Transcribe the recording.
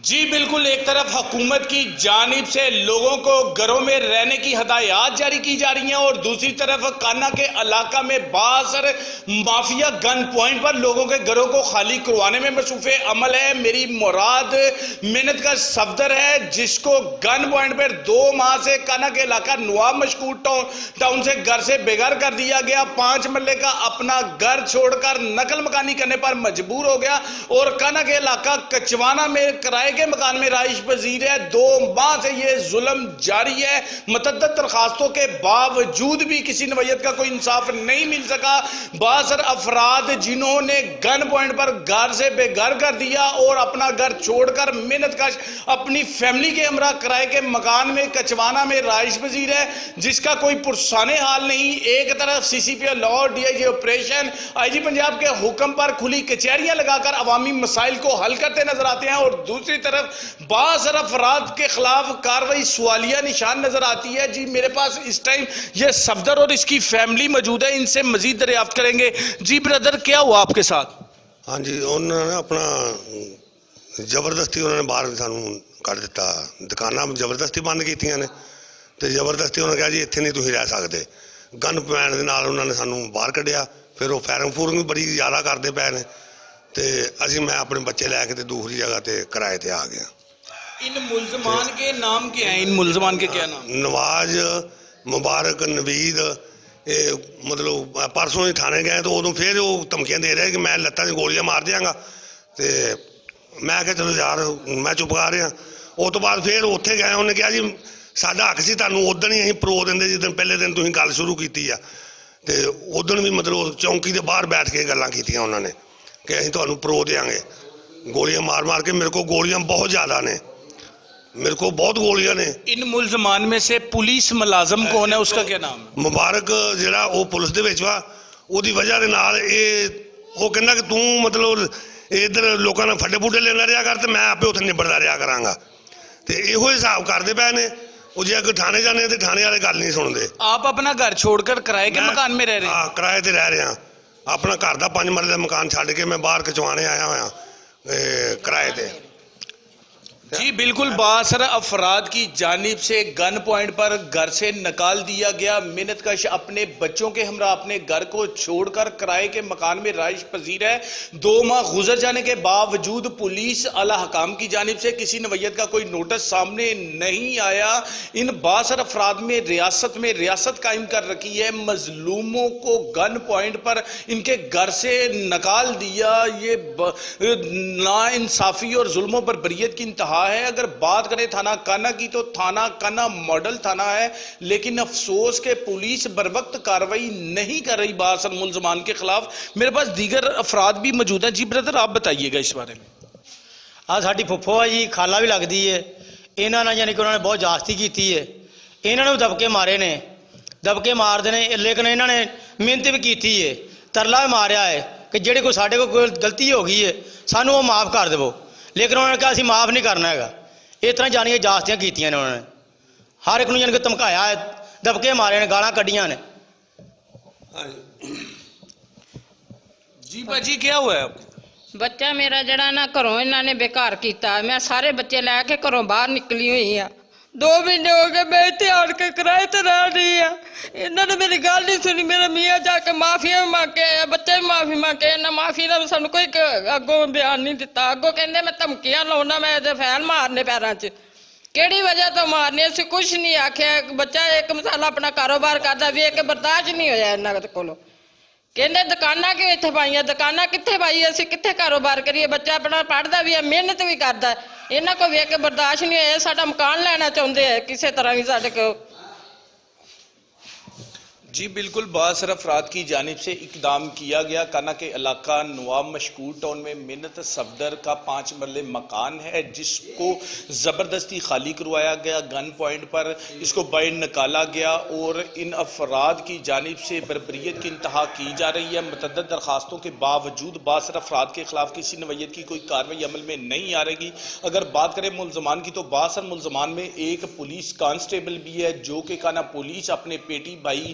جی بالکل، ایک طرف حکومت کی جانب سے لوگوں کو گھروں میں رہنے کی ہدایات جاری کی جا رہی ہیں اور دوسری طرف کانا کے علاقہ میں باثر مافیا گن پوائنٹ پر لوگوں کے گھروں کو خالی کروانے میں مصروف عمل ہے۔ میری مراد محنت کا صفدر ہے جس کو گن پوائنٹ پر 2 ماہ سے کانا کے علاقہ نواب مشکور ٹاؤن سے گھر سے بے گھر کر دیا گیا۔ 5 مرلے کا اپنا گھر چھوڑ کر نقل مکانی کرنے پر مجبور ہو گیا اور کانا کے علاقہ کچوانا میں کرائے کے مکان میں رہائش پذیر ہے۔ 2 ماہ سے یہ ظلم جاری ہے۔ متعدد درخواستوں کے باوجود بھی کسی نوعیت کا کوئی انصاف نہیں مل سکا۔ باثر افراد جنہوں نے گن پوائنٹ پر گھر سے بے گھر کر دیا اور اپنا گھر چھوڑ کر محنت کش اپنی فیملی کے ہمراہ کرائے کے مکان میں کچوانا میں رہائش پذیر ہے جس کا کوئی پرسان حال نہیں۔ ایک طرف C C P O Lahore D I G operation I G Punjab کے حکم پر کھلی کچہریاں لگا کر عوامی مسائل کو حل کرتے نظر آتے ہیں اور دوسری طرف باثر افراد کے خلاف کارروائی سوالیہ نشان نظر آتی ہے۔ جی میرے پاس اس ٹائم یہ صفدر اور اس کی فیملی موجود ہے، ان سے مزید دریافت کریں گے۔ جی بردر، کیا ہوا آپ کے ساتھ؟ ہاں جی، انہوں نے اپنا زبردستی انہوں نے باہر سانوں کر دیتا، دکاناں زبردستی بند کیتیاں نے تے زبردستی انہوں نے کہا جی اتنے نہیں تسی رہ سکتے۔ گن پوائنٹ دے نال انہوں نے سانوں باہر کڈیا، پھر وہ فائرنگ فورنگ بھی بڑی زیادہ کرتے پے نے تے میں اپنے بچے لے کے تے دوسری جگہ تے کرائے تے آ گیا۔ ان ملزمان کے نام کیا ہیں؟ ان ملزمان کے کیا نام؟ نواز، مبارک، نوید، مطلب پرسوں ہی تھانے گئے تو ادو پھر وہ دھمکیاں دے رہے کہ میں لتاں دی گولیاں مار دیاں گا تے میں کہ چلو یار میں چپ کر رہا۔ اس تو بعد پھر اتنے گئے، انہیں کہا جی ساڈا حق سی تانوں ادن ہی ایں پرو دیں جس دن پہلے دن تسی گل شروع کی ہے تے ادن بھی مطلب چوکی دے باہر بیٹھ کے گلاں کیتیاں انہوں نے کہ ایں تانوں پرو دیاں گے۔ گولیاں مار مار کے میرے کو گولیاں بہت زیادہ نے، میرے کو بہت گولیاں نے۔ ان ملزمان میں سے پولیس ملازم کون ہے، اس کا کیا نام ہے؟ مبارک جڑا وہ پولیس دے وچ وا، وہ دی وجہ دے نال وہ کہندا کہ تو مطلب ادھر لوکاں نے پھڈے پھوٹے لینا رہیا کر تے میں آپے اتنے نبڑدا رہیا کراں گا تے ایہو حساب کرتے پے نے۔ وہ جے اگر تھانے جانے تے تھانے والے گل نہیں سنتے۔ آپ اپنا گھر چھوڑ کر کرائے کے مکان میں رہ رہے ہیں؟ ہاں کرائے تے رہ رہے ہیں، اپنا گھر دا 5 مرلے مکان چھڈ کے میں باہر کچوانے آیا ہوا کرائے تے۔ جی بالکل، باثر افراد کی جانب سے گن پوائنٹ پر گھر سے نکال دیا گیا۔ محنت کش اپنے بچوں کے ہمراہ اپنے گھر کو چھوڑ کر کرائے کے مکان میں رہائش پذیر ہے۔ 2 ماہ گزر جانے کے باوجود پولیس اعلیٰ حکام کی جانب سے کسی نوعیت کا کوئی نوٹس سامنے نہیں آیا۔ ان باثر افراد میں ریاست قائم کر رکھی ہے۔ مظلوموں کو گن پوائنٹ پر ان کے گھر سے نکال دیا، یہ ناانصافی اور ظلموں پر بریت کی انتہا ہے۔ اگر بات کریں تھانہ کانا کی تو تھانہ کانا ماڈل تھانہ ہے، لیکن افسوس کہ پولیس بر وقت کارروائی نہیں کر رہی باثر ملزمان کے خلاف۔ میرے پاس دیگر افراد بھی موجود ہیں۔ جی بردر، آپ بتائیے گا اس بارے میں۔ ساڈی پھپھو ہے جی، خالہ بھی لگتی ہے، انہوں نے یعنی کہ انہوں نے بہت زیادتی کی ہے، انہوں نے دبکے مارے نے، دبکے مارتے ہیں، لیکن انہوں نے محنت بھی کی ہے، ترلا بھی ماریا ہے کہ جہے کوئی ساڈے کو کوئی غلطی ہو گئی ہے سانوں وہ معاف کر دو، لیکن انہوں نے کہا اسی معاف نہیں کرنا ہے گا۔ اس طرح جانیاں جاستیاں کیتیاں نے، انہوں نے ہر ایک یعنی کہ دھمکایا ہے، دبکے مارے نے، گالاں کڈیاں نے۔ جی باجی، کیا ہوا ہے آپ کو؟ بچہ میرا جڑا نا گھروں انہوں نے بےکار کیتا، میں سارے بچے لے کے گھروں باہر نکلی ہوئی ہاں۔ 2 مہینے ہو گئے میں اتنے آن کے کرائے تے رہ رہی ہاں۔ انہوں نے میری گل نہیں سنی، میرا میاں جا کے معافیا بھی مانگ کے آیا، بچے بھی معافی مانگ کے، انہیں معافی کا سانوں کوئی اگوں بیان نہیں دتا۔ اگوں کہندے میں دھمکیاں لاؤنا، میں فیل مارنے پیراں چ، کیڑی وجہ تو مارنے؟ اسی کچھ نہیں آخیا۔ بچہ ایک مسالہ اپنا کاروبار کرتا بھی کہ برداشت نہیں ہویا انہاں کولوں۔ کہندے دکاناں کیوں اتنے پائیاں؟ دکاناں کتنے پائی؟ اسی کتنے کاروبار کریے؟ بچہ اپنا پڑھتا بھی ہے، محنت بھی کرتا ہے، انہاں کو ویکھ کے برداشت نہیں ہویا۔ ساڈا مکان لینا چاہتے ہیں کسی طرح بھی ساڈے کو۔ جی بالکل، باثر افراد کی جانب سے اقدام کیا گیا۔ کانا کے علاقہ نواب مشکور ٹاؤن میں محنت صفدر کا 5 مرلے مکان ہے جس کو زبردستی خالی کروایا گیا گن پوائنٹ پر، اس کو باہر نکالا گیا اور ان افراد کی جانب سے بربریت کی انتہا کی جا رہی ہے۔ متعدد درخواستوں کے باوجود باثر افراد کے خلاف کسی نوعیت کی کوئی کارروائی عمل میں نہیں آ رہی۔ اگر بات کریں ملزمان کی تو باثر ملزمان میں ایک پولیس کانسٹیبل بھی ہے جو کہ کانا پولیس اپنے پیٹی بھائی